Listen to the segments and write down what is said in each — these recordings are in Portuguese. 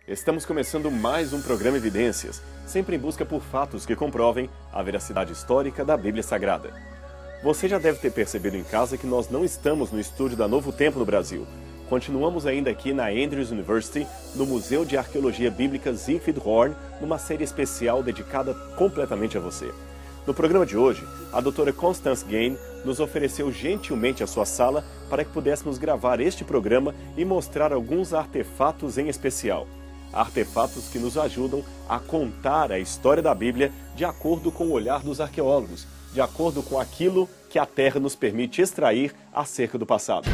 Estamos começando mais um programa Evidências, sempre em busca por fatos que comprovem a veracidade histórica da Bíblia Sagrada. Você já deve ter percebido em casa que nós não estamos no estúdio da Novo Tempo no Brasil. Continuamos ainda aqui na Andrews University, no Museu de Arqueologia Bíblica Siegfried Horn, numa série especial dedicada completamente a você. No programa de hoje, a doutora Constance Gain nos ofereceu gentilmente a sua sala para que pudéssemos gravar este programa e mostrar alguns artefatos em especial. Artefatos que nos ajudam a contar a história da Bíblia de acordo com o olhar dos arqueólogos, de acordo com aquilo que a Terra nos permite extrair acerca do passado.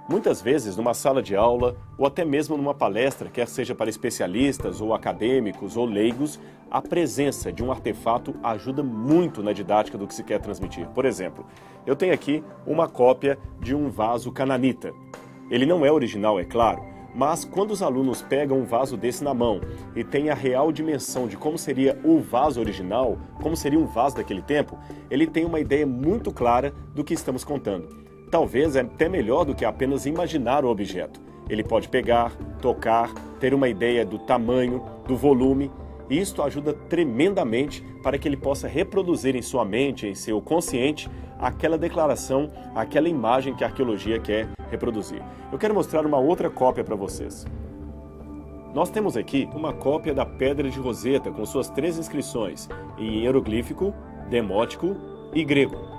Muitas vezes, numa sala de aula, ou até mesmo numa palestra, quer seja para especialistas, ou acadêmicos, ou leigos, a presença de um artefato ajuda muito na didática do que se quer transmitir. Por exemplo, eu tenho aqui uma cópia de um vaso cananita. Ele não é original, é claro, mas quando os alunos pegam um vaso desse na mão e têm a real dimensão de como seria o vaso original, como seria um vaso daquele tempo, ele tem uma ideia muito clara do que estamos contando. Talvez é até melhor do que apenas imaginar o objeto. Ele pode pegar, tocar, ter uma ideia do tamanho, do volume, e isto ajuda tremendamente para que ele possa reproduzir em sua mente, em seu consciente, aquela declaração, aquela imagem que a arqueologia quer reproduzir. Eu quero mostrar uma outra cópia para vocês. Nós temos aqui uma cópia da Pedra de Roseta com suas 3 inscrições, em hieroglífico, demótico e grego.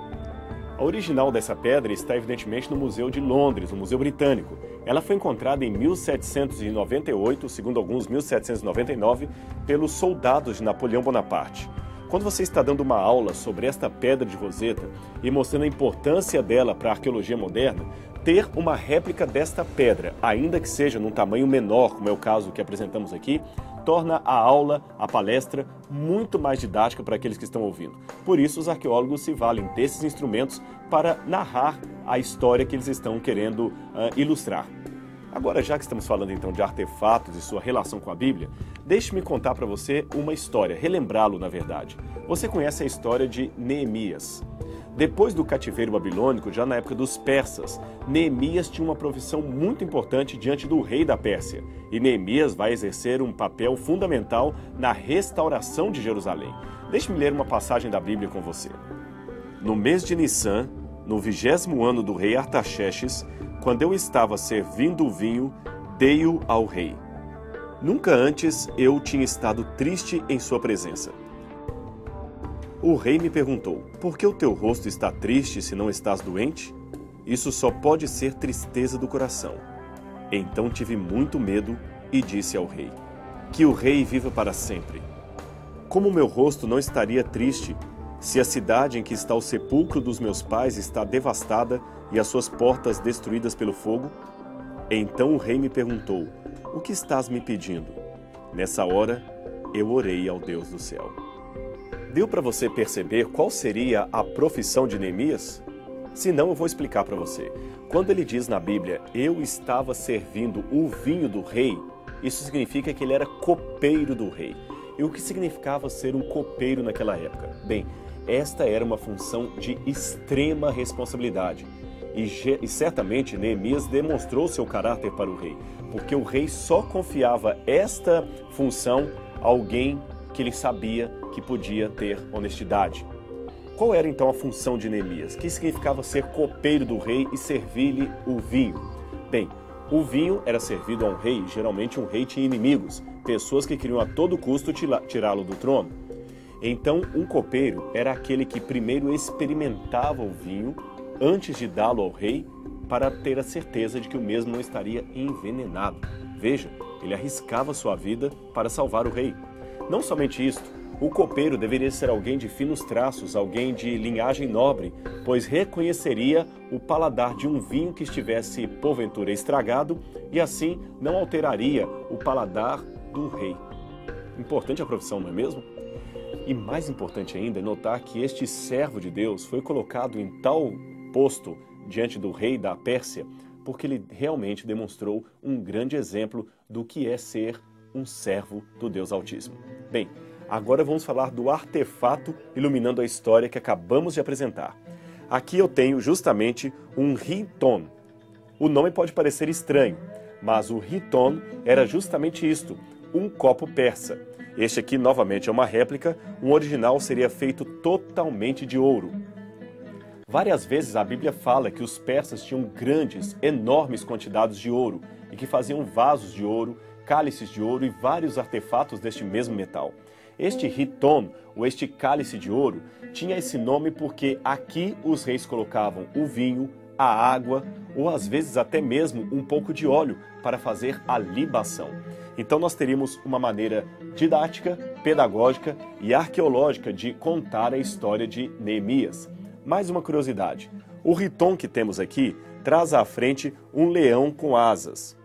A original dessa pedra está evidentemente no Museu de Londres, no Museu Britânico. Ela foi encontrada em 1798, segundo alguns 1799, pelos soldados de Napoleão Bonaparte. Quando você está dando uma aula sobre esta Pedra de Roseta e mostrando a importância dela para a arqueologia moderna, ter uma réplica desta pedra, ainda que seja num tamanho menor, como é o caso que apresentamos aqui, torna a aula, a palestra, muito mais didática para aqueles que estão ouvindo. Por isso, os arqueólogos se valem desses instrumentos para narrar a história que eles estão querendo ilustrar. Agora, já que estamos falando então de artefatos e sua relação com a Bíblia, deixe-me contar para você uma história, relembrá-lo na verdade. Você conhece a história de Neemias. Depois do cativeiro babilônico, já na época dos persas, Neemias tinha uma profissão muito importante diante do rei da Pérsia. E Neemias vai exercer um papel fundamental na restauração de Jerusalém. Deixe-me ler uma passagem da Bíblia com você. No mês de Nissan, no 20º ano do rei Artaxerxes, quando eu estava servindo o vinho, dei-o ao rei. Nunca antes eu tinha estado triste em sua presença. O rei me perguntou, por que o teu rosto está triste se não estás doente? Isso só pode ser tristeza do coração. Então tive muito medo e disse ao rei, que o rei viva para sempre. Como meu rosto não estaria triste se a cidade em que está o sepulcro dos meus pais está devastada e as suas portas destruídas pelo fogo? Então o rei me perguntou, o que estás me pedindo? Nessa hora, eu orei ao Deus do céu. Deu para você perceber qual seria a profissão de Neemias? Se não, eu vou explicar para você. Quando ele diz na Bíblia, eu estava servindo o vinho do rei, isso significa que ele era copeiro do rei. E o que significava ser um copeiro naquela época? Bem, esta era uma função de extrema responsabilidade. E certamente Neemias demonstrou seu caráter para o rei, porque o rei só confiava esta função a alguém que ele sabia que podia ter honestidade. Qual era então a função de Neemias? Que significava ser copeiro do rei e servir-lhe o vinho? Bem, o vinho era servido a um rei, geralmente um rei tinha inimigos, pessoas que queriam a todo custo tirá-lo do trono. Então, um copeiro era aquele que primeiro experimentava o vinho antes de dá-lo ao rei, para ter a certeza de que o mesmo não estaria envenenado. Veja, ele arriscava sua vida para salvar o rei. Não somente isto, O copeiro deveria ser alguém de finos traços, alguém de linhagem nobre, pois reconheceria o paladar de um vinho que estivesse porventura estragado e assim não alteraria o paladar do rei. Importante a profissão, não é mesmo? E mais importante ainda é notar que este servo de Deus foi colocado em tal posto diante do rei da Pérsia porque ele realmente demonstrou um grande exemplo do que é ser um servo do Deus Altíssimo. Bem, agora vamos falar do artefato iluminando a história que acabamos de apresentar. Aqui eu tenho justamente um riton. O nome pode parecer estranho, mas o riton era justamente isto, um copo persa. Este aqui novamente é uma réplica, um original seria feito totalmente de ouro. Várias vezes a Bíblia fala que os persas tinham grandes, enormes quantidades de ouro e que faziam vasos de ouro, cálices de ouro e vários artefatos deste mesmo metal. Este riton, ou este cálice de ouro, tinha esse nome porque aqui os reis colocavam o vinho, a água ou às vezes até mesmo um pouco de óleo para fazer a libação. Então nós teríamos uma maneira didática, pedagógica e arqueológica de contar a história de Neemias. Mais uma curiosidade, o riton que temos aqui traz à frente um leão com asas.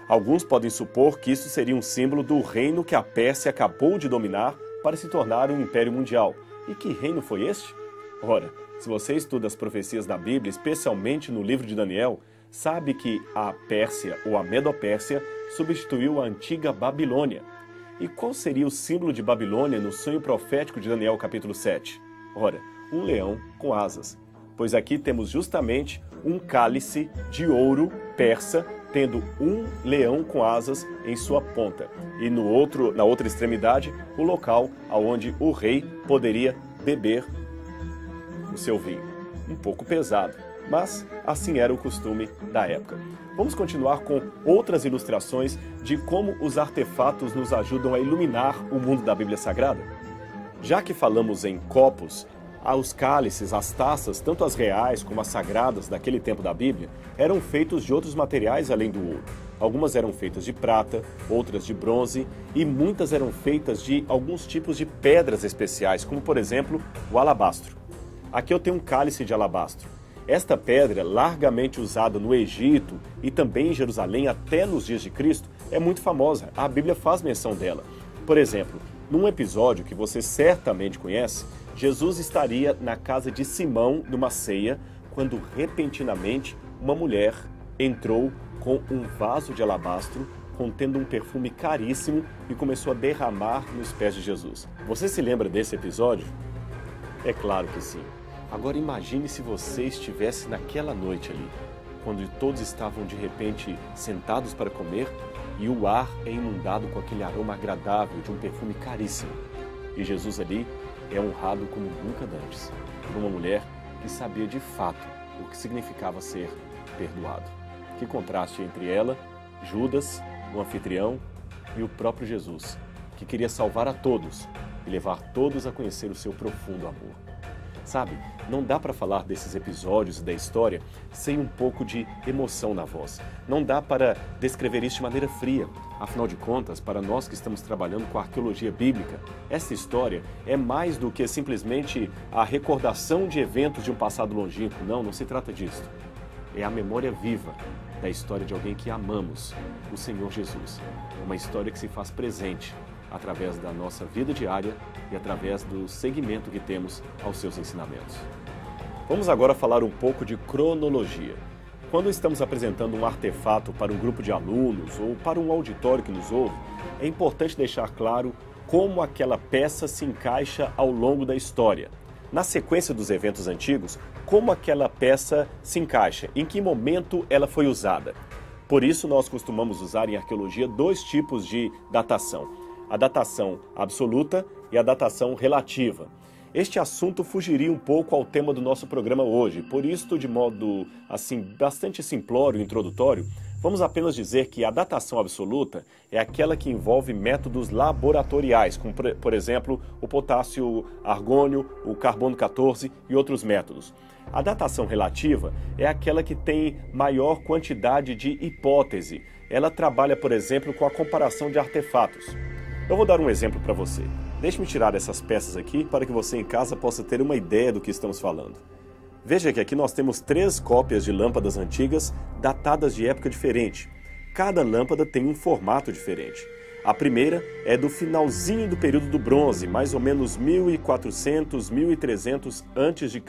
Alguns podem supor que isso seria um símbolo do reino que a Pérsia acabou de dominar para se tornar um império mundial. E que reino foi este? Ora, se você estuda as profecias da Bíblia, especialmente no livro de Daniel, sabe que a Pérsia ou a Medo-Pérsia substituiu a antiga Babilônia. E qual seria o símbolo de Babilônia no sonho profético de Daniel capítulo 7? Ora, um leão com asas. Pois aqui temos justamente um cálice de ouro persa, tendo um leão com asas em sua ponta. E na outra extremidade, o local onde o rei poderia beber o seu vinho. Um pouco pesado, mas assim era o costume da época. Vamos continuar com outras ilustrações de como os artefatos nos ajudam a iluminar o mundo da Bíblia Sagrada. Já que falamos em copos, os cálices, as taças, tanto as reais como as sagradas daquele tempo da Bíblia, eram feitos de outros materiais além do ouro. Algumas eram feitas de prata, outras de bronze e muitas eram feitas de alguns tipos de pedras especiais, como por exemplo o alabastro. Aqui eu tenho um cálice de alabastro. Esta pedra, largamente usada no Egito e também em Jerusalém até nos dias de Cristo, é muito famosa. A Bíblia faz menção dela. Por exemplo, num episódio que você certamente conhece, Jesus estaria na casa de Simão numa ceia, quando repentinamente uma mulher entrou com um vaso de alabastro contendo um perfume caríssimo e começou a derramar nos pés de Jesus. Você se lembra desse episódio? É claro que sim. Agora imagine se você estivesse naquela noite ali, quando todos estavam de repente sentados para comer e o ar é inundado com aquele aroma agradável de um perfume caríssimo. E Jesus ali é honrado como nunca antes, por uma mulher que sabia de fato o que significava ser perdoado. Que contraste entre ela, Judas, o anfitrião, e o próprio Jesus, que queria salvar a todos e levar todos a conhecer o seu profundo amor. Sabe, não dá para falar desses episódios e da história sem um pouco de emoção na voz. Não dá para descrever isso de maneira fria. Afinal de contas, para nós que estamos trabalhando com a arqueologia bíblica, essa história é mais do que simplesmente a recordação de eventos de um passado longínquo. Não se trata disso. É a memória viva da história de alguém que amamos, o Senhor Jesus. Uma história que se faz presente através da nossa vida diária e através do seguimento que temos aos seus ensinamentos. Vamos agora falar um pouco de cronologia. Quando estamos apresentando um artefato para um grupo de alunos ou para um auditório que nos ouve, é importante deixar claro como aquela peça se encaixa ao longo da história. Na sequência dos eventos antigos, como aquela peça se encaixa, em que momento ela foi usada. Por isso, nós costumamos usar em arqueologia dois tipos de datação: a datação absoluta e a datação relativa. Este assunto fugiria um pouco ao tema do nosso programa hoje, por isso, de modo bastante simplório e introdutório, vamos apenas dizer que a datação absoluta é aquela que envolve métodos laboratoriais, como por exemplo o potássio argônio, o carbono 14 e outros métodos. A datação relativa é aquela que tem maior quantidade de hipótese. Ela trabalha, por exemplo, com a comparação de artefatos. Eu vou dar um exemplo para você. Deixe-me tirar essas peças aqui para que você em casa possa ter uma ideia do que estamos falando. Veja que aqui nós temos 3 cópias de lâmpadas antigas datadas de época diferente. Cada lâmpada tem um formato diferente. A primeira é do finalzinho do período do bronze, mais ou menos 1400, 1300 a.C.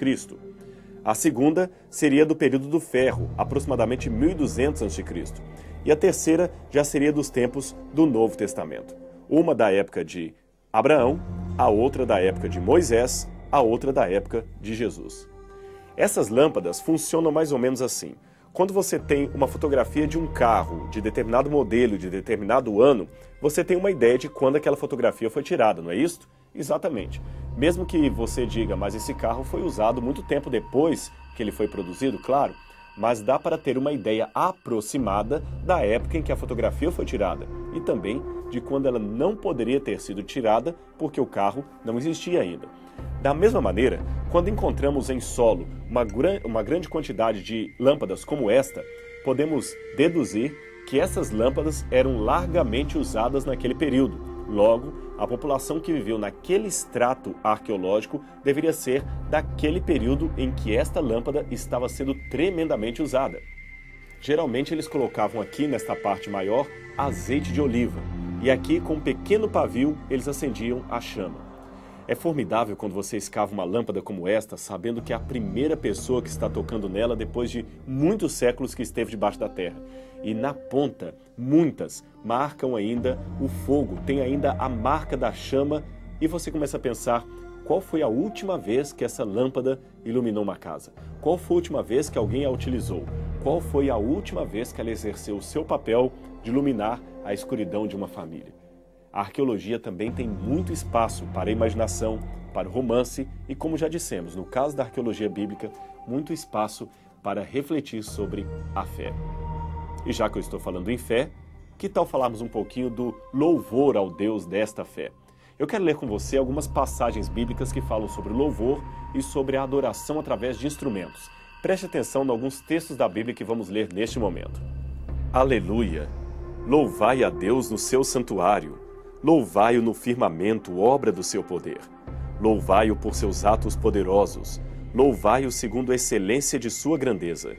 A segunda seria do período do ferro, aproximadamente 1200 a.C. E a terceira já seria dos tempos do Novo Testamento. Uma da época de Abraão, a outra da época de Moisés, a outra da época de Jesus. Essas lâmpadas funcionam mais ou menos assim. Quando você tem uma fotografia de um carro de determinado modelo, de determinado ano, você tem uma ideia de quando aquela fotografia foi tirada, não é isso? Exatamente. Mesmo que você diga, mas esse carro foi usado muito tempo depois que ele foi produzido, claro, mas dá para ter uma ideia aproximada da época em que a fotografia foi tirada e também de quando ela não poderia ter sido tirada porque o carro não existia ainda. Da mesma maneira, quando encontramos em solo uma grande quantidade de lâmpadas como esta, podemos deduzir que essas lâmpadas eram largamente usadas naquele período. Logo, a população que viveu naquele extrato arqueológico deveria ser daquele período em que esta lâmpada estava sendo tremendamente usada. Geralmente eles colocavam aqui, nesta parte maior, azeite de oliva, e aqui com um pequeno pavio eles acendiam a chama. É formidável quando você escava uma lâmpada como esta, sabendo que é a primeira pessoa que está tocando nela depois de muitos séculos que esteve debaixo da terra. E na ponta, muitas marcam ainda o fogo, tem ainda a marca da chama, e você começa a pensar, qual foi a última vez que essa lâmpada iluminou uma casa? Qual foi a última vez que alguém a utilizou? Qual foi a última vez que ela exerceu o seu papel de iluminar a escuridão de uma família? A arqueologia também tem muito espaço para a imaginação, para o romance e, como já dissemos, no caso da arqueologia bíblica, muito espaço para refletir sobre a fé. E já que eu estou falando em fé, que tal falarmos um pouquinho do louvor ao Deus desta fé? Eu quero ler com você algumas passagens bíblicas que falam sobre louvor e sobre a adoração através de instrumentos. Preste atenção em alguns textos da Bíblia que vamos ler neste momento. Aleluia! Louvai a Deus no seu santuário. Louvai-o no firmamento, obra do seu poder. Louvai-o por seus atos poderosos. Louvai-o segundo a excelência de sua grandeza.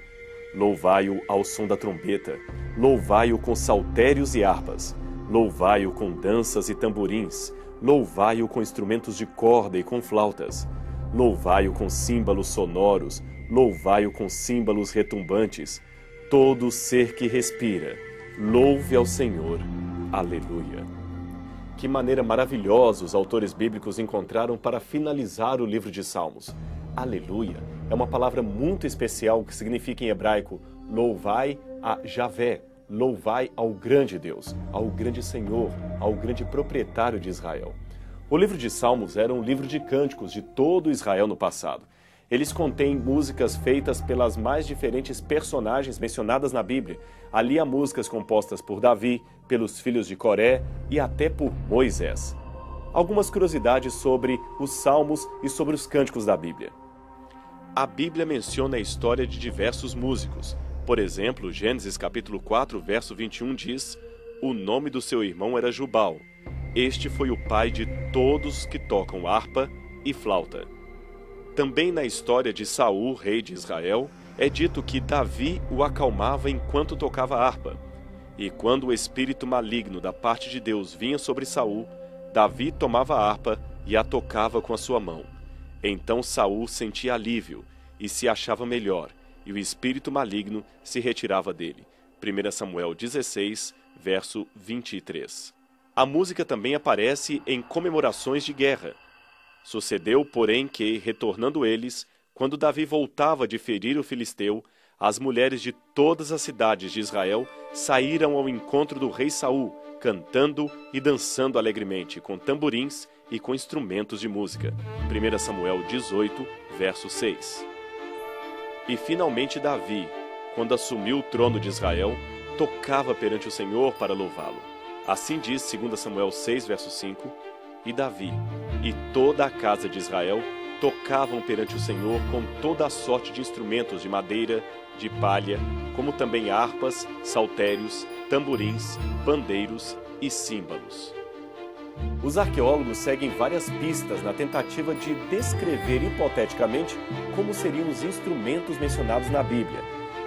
Louvai-o ao som da trombeta. Louvai-o com saltérios e harpas. Louvai-o com danças e tamborins. Louvai-o com instrumentos de corda e com flautas. Louvai-o com símbolos sonoros. Louvai-o com símbolos retumbantes. Todo ser que respira, louve ao Senhor. Aleluia. Que maneira maravilhosa os autores bíblicos encontraram para finalizar o livro de Salmos. Aleluia é uma palavra muito especial que significa em hebraico louvai a Javé, louvai ao grande Deus, ao grande Senhor, ao grande proprietário de Israel. O livro de Salmos era um livro de cânticos de todo Israel no passado. Eles contêm músicas feitas pelas mais diferentes personagens mencionadas na Bíblia. Ali há músicas compostas por Davi, pelos filhos de Coré e até por Moisés. Algumas curiosidades sobre os Salmos e sobre os cânticos da Bíblia. A Bíblia menciona a história de diversos músicos. Por exemplo, Gênesis capítulo 4, verso 21 diz: o nome do seu irmão era Jubal. Este foi o pai de todos que tocam harpa e flauta. Também na história de Saul, rei de Israel, é dito que Davi o acalmava enquanto tocava harpa. E quando o espírito maligno da parte de Deus vinha sobre Saul, Davi tomava a harpa e a tocava com a sua mão. Então Saul sentia alívio e se achava melhor, e o espírito maligno se retirava dele. 1 Samuel 16, verso 23. A música também aparece em comemorações de guerra. Sucedeu, porém, que, retornando eles, quando Davi voltava de ferir o filisteu, as mulheres de todas as cidades de Israel saíram ao encontro do rei Saul, cantando e dançando alegremente, com tamborins e com instrumentos de música. 1 Samuel 18, verso 6. E finalmente Davi, quando assumiu o trono de Israel, tocava perante o Senhor para louvá-lo. Assim diz 2 Samuel 6, verso 5, e Davi e toda a casa de Israel tocavam perante o Senhor com toda a sorte de instrumentos de madeira, de palha, como também harpas, saltérios, tamborins, pandeiros e símbolos. Os arqueólogos seguem várias pistas na tentativa de descrever hipoteticamente como seriam os instrumentos mencionados na Bíblia.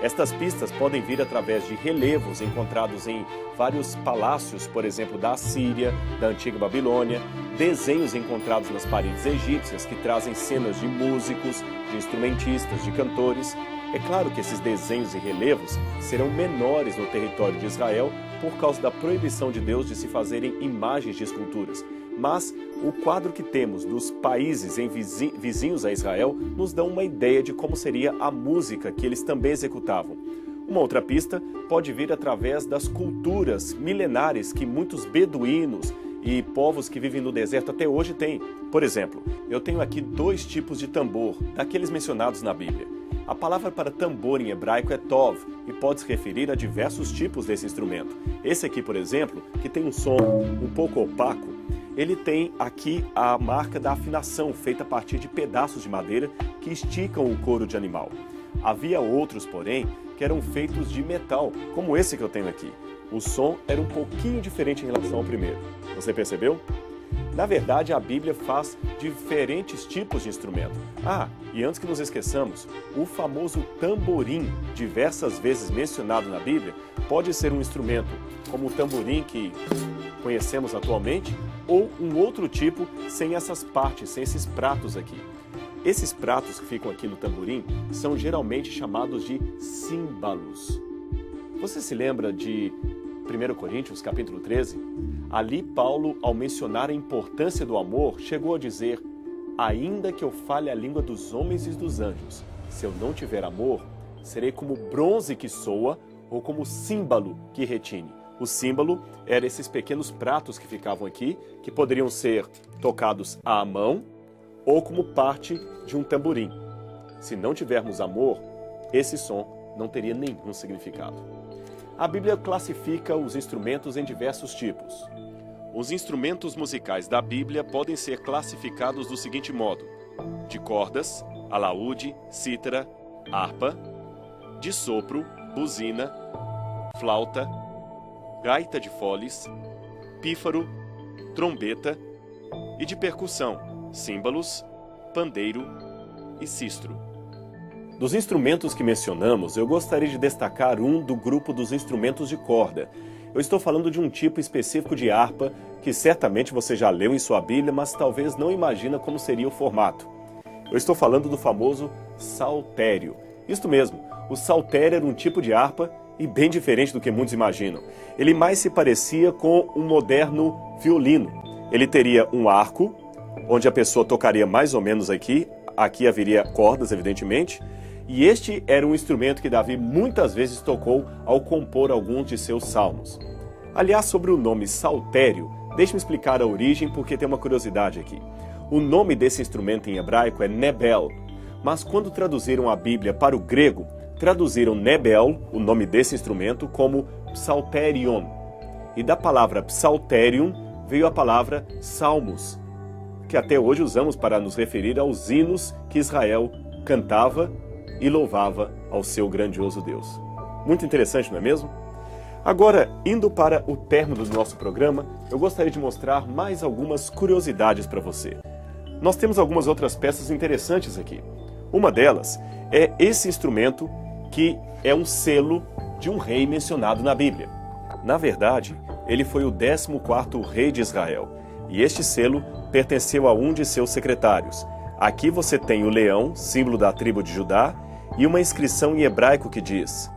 Estas pistas podem vir através de relevos encontrados em vários palácios, por exemplo, da Assíria, da antiga Babilônia, desenhos encontrados nas paredes egípcias que trazem cenas de músicos, de instrumentistas, de cantores. É claro que esses desenhos e relevos serão menores no território de Israel por causa da proibição de Deus de se fazerem imagens de esculturas. Mas o quadro que temos dos países vizinhos a Israel nos dá uma ideia de como seria a música que eles também executavam. Uma outra pista pode vir através das culturas milenares que muitos beduínos e povos que vivem no deserto até hoje têm. Por exemplo, eu tenho aqui 2 tipos de tambor, daqueles mencionados na Bíblia. A palavra para tambor em hebraico é tov e pode se referir a diversos tipos desse instrumento. Esse aqui, por exemplo, que tem um som um pouco opaco, ele tem aqui a marca da afinação, feita a partir de pedaços de madeira que esticam o couro de animal. Havia outros, porém, que eram feitos de metal, como esse que eu tenho aqui. O som era um pouquinho diferente em relação ao primeiro. Você percebeu? Na verdade, a Bíblia faz diferentes tipos de instrumento. E antes que nos esqueçamos, o famoso tamborim, diversas vezes mencionado na Bíblia, pode ser um instrumento como o tamborim que conhecemos atualmente, ou um outro tipo sem essas partes, sem esses pratos aqui. Esses pratos que ficam aqui no tamborim são geralmente chamados de címbalos. Você se lembra de 1 Coríntios, capítulo 13? Ali Paulo, ao mencionar a importância do amor, chegou a dizer: ainda que eu fale a língua dos homens e dos anjos, se eu não tiver amor, serei como bronze que soa ou como címbalo que retine. O símbolo era esses pequenos pratos que ficavam aqui, que poderiam ser tocados à mão ou como parte de um tamborim. Se não tivermos amor, esse som não teria nenhum significado. A Bíblia classifica os instrumentos em diversos tipos. Os instrumentos musicais da Bíblia podem ser classificados do seguinte modo: de cordas, alaúde, cítara, harpa; de sopro, buzina, flauta, gaita de foles, pífaro, trombeta; e de percussão, címbalos, pandeiro e sistro. Dos instrumentos que mencionamos, eu gostaria de destacar um do grupo dos instrumentos de corda. Eu estou falando de um tipo específico de harpa que certamente você já leu em sua Bíblia, mas talvez não imagina como seria o formato. Eu estou falando do famoso saltério. Isto mesmo, o saltério era um tipo de harpa e bem diferente do que muitos imaginam. Ele mais se parecia com um moderno violino. Ele teria um arco, onde a pessoa tocaria mais ou menos aqui haveria cordas, evidentemente, e este era um instrumento que Davi muitas vezes tocou ao compor alguns de seus salmos. Aliás, sobre o nome saltério, deixe-me explicar a origem porque tem uma curiosidade aqui. O nome desse instrumento em hebraico é nebel, mas quando traduziram a Bíblia para o grego, traduziram nebel, o nome desse instrumento, como psalterion. E da palavra psalterium veio a palavra salmos, que até hoje usamos para nos referir aos hinos que Israel cantava e louvava ao seu grandioso Deus. Muito interessante, não é mesmo? Agora, indo para o término do nosso programa, eu gostaria de mostrar mais algumas curiosidades para você. Nós temos algumas outras peças interessantes aqui. Uma delas é esse instrumento que é um selo de um rei mencionado na Bíblia. Na verdade, ele foi o 14º rei de Israel, e este selo pertenceu a um de seus secretários. Aqui você tem o leão, símbolo da tribo de Judá, e uma inscrição em hebraico que diz: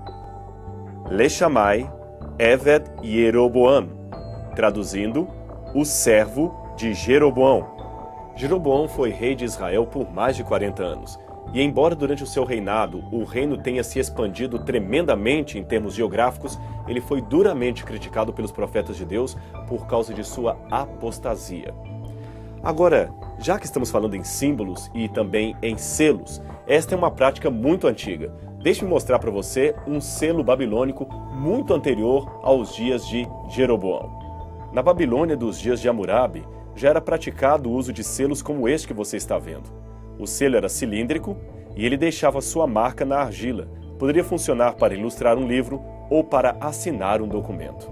Leshamai Eved Yeroboam, traduzindo, o servo de Jeroboão. Jeroboão foi rei de Israel por mais de 40 anos. E embora durante o seu reinado o reino tenha se expandido tremendamente em termos geográficos, ele foi duramente criticado pelos profetas de Deus por causa de sua apostasia. Agora, já que estamos falando em símbolos e também em selos, esta é uma prática muito antiga. Deixe-me mostrar para você um selo babilônico muito anterior aos dias de Jeroboão. Na Babilônia dos dias de Hammurabi, já era praticado o uso de selos como este que você está vendo. O selo era cilíndrico e ele deixava sua marca na argila. Poderia funcionar para ilustrar um livro ou para assinar um documento.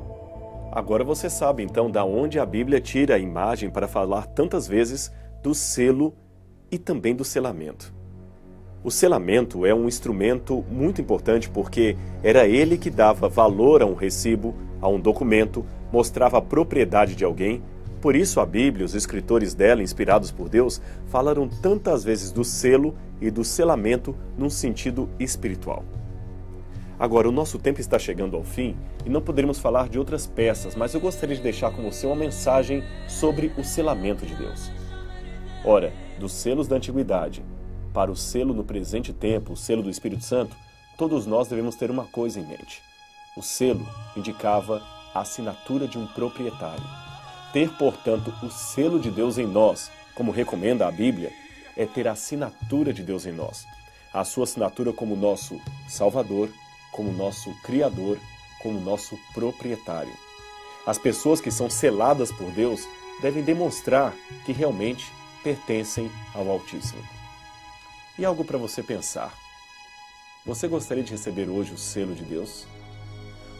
Agora você sabe, então, da onde a Bíblia tira a imagem para falar tantas vezes do selo e também do selamento. O selamento é um instrumento muito importante porque era ele que dava valor a um recibo, a um documento, mostrava a propriedade de alguém. Por isso a Bíblia, os escritores dela, inspirados por Deus, falaram tantas vezes do selo e do selamento num sentido espiritual. Agora, o nosso tempo está chegando ao fim e não poderíamos falar de outras peças, mas eu gostaria de deixar com você uma mensagem sobre o selamento de Deus. Ora, dos selos da antiguidade para o selo no presente tempo, o selo do Espírito Santo, todos nós devemos ter uma coisa em mente. O selo indicava a assinatura de um proprietário. Ter, portanto, o selo de Deus em nós, como recomenda a Bíblia, é ter a assinatura de Deus em nós. A sua assinatura como nosso Salvador, como nosso Criador, como nosso proprietário. As pessoas que são seladas por Deus devem demonstrar que realmente pertencem ao Altíssimo. E algo para você pensar. Você gostaria de receber hoje o selo de Deus?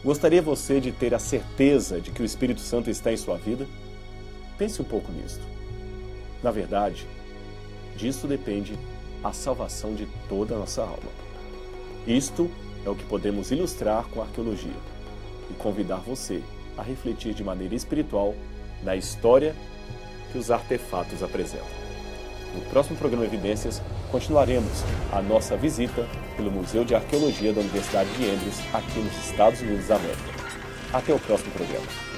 Gostaria você de ter a certeza de que o Espírito Santo está em sua vida? Pense um pouco nisto. Na verdade, disso depende a salvação de toda a nossa alma. Isto é o que podemos ilustrar com a arqueologia e convidar você a refletir de maneira espiritual na história que os artefatos apresentam. No próximo programa Evidências, continuaremos a nossa visita pelo Museu de Arqueologia da Universidade de Andrews, aqui nos Estados Unidos da América. Até o próximo programa.